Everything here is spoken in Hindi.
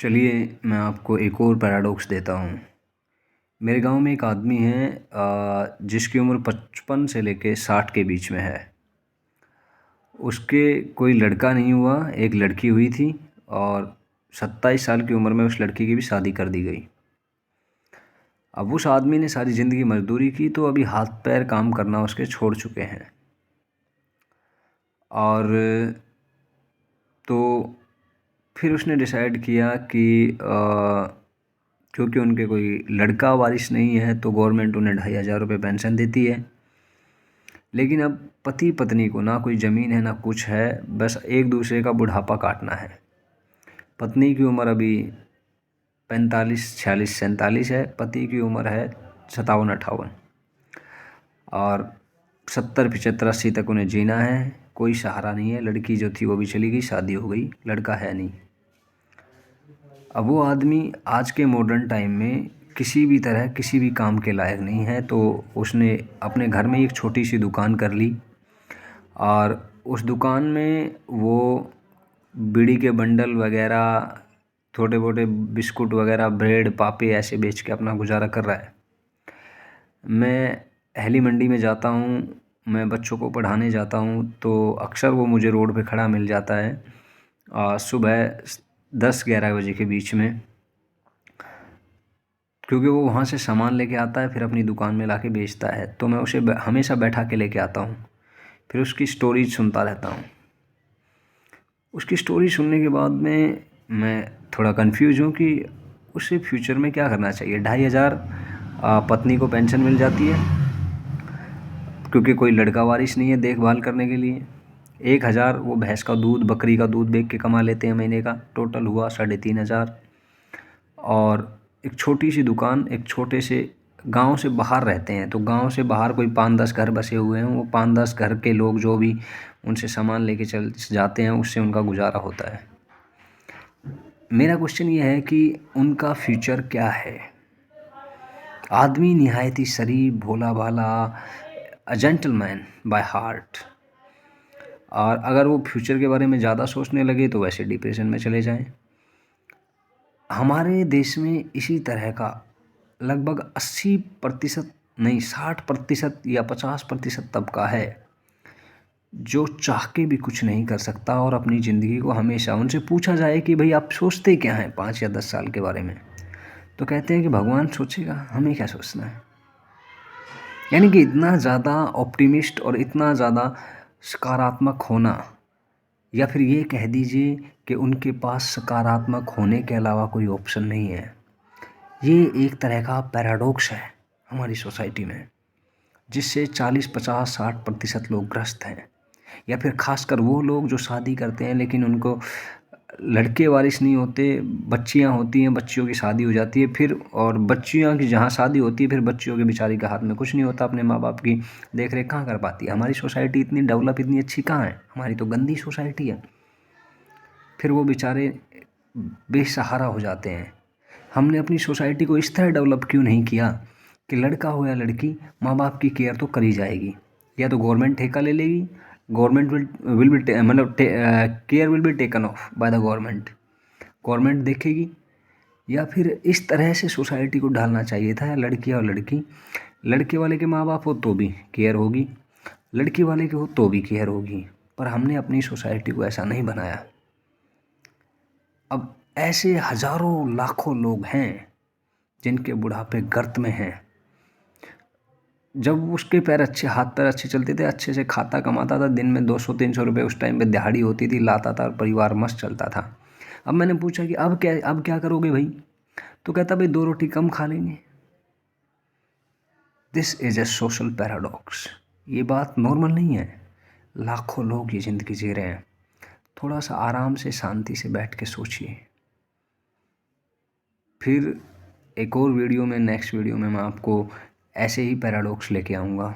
चलिए मैं आपको एक और पैराडॉक्स देता हूँ। मेरे गांव में एक आदमी है जिसकी उम्र 55 से लेके 60 के बीच में है। उसके कोई लड़का नहीं हुआ, एक लड़की हुई थी और 27 साल की उम्र में उस लड़की की भी शादी कर दी गई। अब उस आदमी ने सारी ज़िंदगी मजदूरी की तो अभी हाथ पैर काम करना उसके छोड़ चुके हैं। और तो फिर उसने डिसाइड किया कि क्योंकि उनके कोई लड़का वारिस नहीं है तो गवर्नमेंट उन्हें 2,500 रुपये पेंशन देती है। लेकिन अब पति पत्नी को ना कोई ज़मीन है ना कुछ है, बस एक दूसरे का बुढ़ापा काटना है। पत्नी की उम्र अभी 45, 46, 47 है, पति की उम्र है 57, 58 और 70, 75, 80 तक उन्हें जीना है। कोई सहारा नहीं है। लड़की जो थी वो भी चली गई, शादी हो गई, लड़का है नहीं। अब वो आदमी आज के मॉडर्न टाइम में किसी भी तरह किसी भी काम के लायक नहीं है, तो उसने अपने घर में एक छोटी सी दुकान कर ली और उस दुकान में वो बीड़ी के बंडल वगैरह, छोटे मोटे बिस्कुट वगैरह, ब्रेड पापे ऐसे बेच के अपना गुजारा कर रहा है। मैं हेली मंडी में जाता हूँ, मैं बच्चों को पढ़ाने जाता हूँ तो अक्सर वो मुझे रोड पे खड़ा मिल जाता है सुबह 10-11 बजे के बीच में, क्योंकि वो वहाँ से सामान लेके आता है फिर अपनी दुकान में लाके बेचता है। तो मैं उसे हमेशा बैठा के लेके आता हूँ, फिर उसकी स्टोरी सुनता रहता हूँ। उसकी स्टोरी सुनने के बाद में मैं थोड़ा कंफ्यूज हूँ कि उसे फ्यूचर में क्या करना चाहिए। 2,500 पत्नी को पेंशन मिल जाती है क्योंकि कोई लड़का वारिस नहीं है देखभाल करने के लिए। 1,000 वो भैंस का दूध, बकरी का दूध बेच के कमा लेते हैं महीने का, टोटल हुआ 3,500। और एक छोटी सी दुकान, एक छोटे से गांव से बाहर रहते हैं, तो गांव से बाहर कोई 5-10 घर बसे हुए हैं। वो 5-10 घर के लोग जो भी उनसे सामान लेके चल जाते हैं उससे उनका गुजारा होता है। मेरा क्वेश्चन ये है कि उनका फ्यूचर क्या है। आदमी निहायत ही शरीफ, भोला भाला, अ जेंटलमैन बाय हार्ट। और अगर वो फ्यूचर के बारे में ज़्यादा सोचने लगे तो वैसे डिप्रेशन में चले जाएं। हमारे देश में इसी तरह का लगभग 80% नहीं 60% या 50% तबका है जो चाह के भी कुछ नहीं कर सकता और अपनी ज़िंदगी को हमेशा, उनसे पूछा जाए कि भाई आप सोचते क्या हैं 5 या 10 साल के बारे में, तो कहते हैं कि भगवान सोचेगा, हमें क्या सोचना है। यानी कि इतना ज़्यादा ऑप्टिमिस्ट और इतना ज़्यादा सकारात्मक होना, या फिर ये कह दीजिए कि उनके पास सकारात्मक होने के अलावा कोई ऑप्शन नहीं है। ये एक तरह का पैराडॉक्स है हमारी सोसाइटी में, जिससे 40, 50, 60% लोग ग्रस्त हैं। या फिर खासकर वो लोग जो शादी करते हैं लेकिन उनको लड़के वारिस नहीं होते, बच्चियां होती हैं, बच्चियों की शादी हो जाती है फिर, और बच्चियों की जहाँ शादी होती है फिर बच्चियों के बेचारी के हाथ में कुछ नहीं होता, अपने माँ बाप की देख रेख कहाँ कर पाती है। हमारी सोसाइटी इतनी डेवलप, इतनी अच्छी कहाँ है, हमारी तो गंदी सोसाइटी है। फिर वो बेचारे बेसहारा हो जाते हैं। हमने अपनी सोसाइटी को इस तरह डेवलप क्यों नहीं किया कि लड़का हो या लड़की, माँ बाप की केयर तो करी जाएगी। या तो गवर्नमेंट ठेका ले लेगी, गवर्नमेंट विल बी मतलब care will be taken of by the government, government देखेगी। या फिर इस तरह से सोसाइटी को ढालना चाहिए था, लड़की और लड़की, लड़के वाले के माँ बाप हो तो भी केयर होगी, लड़की वाले के हो तो भी केयर होगी। पर हमने अपनी सोसाइटी को ऐसा नहीं बनाया। अब ऐसे हजारों लाखों लोग हैं जिनके बुढ़ापे गर्त में हैं। जब उसके पैर अच्छे, हाथ पैर अच्छे चलते थे, अच्छे से खाता कमाता था, दिन में 200-300 रुपये उस टाइम पे दिहाड़ी होती थी, लाता था और परिवार मस्त चलता था। अब मैंने पूछा कि अब क्या करोगे भाई, तो कहता भाई 2 रोटी कम खा लेंगे। This is a social paradox. ये बात नॉर्मल नहीं है। लाखों लोग ये ज़िंदगी जी रहे हैं। थोड़ा सा आराम से शांति से बैठ के सोचिए। फिर एक और वीडियो में, नेक्स्ट वीडियो में मैं आपको ऐसे ही पैराडॉक्स लेके आऊँगा।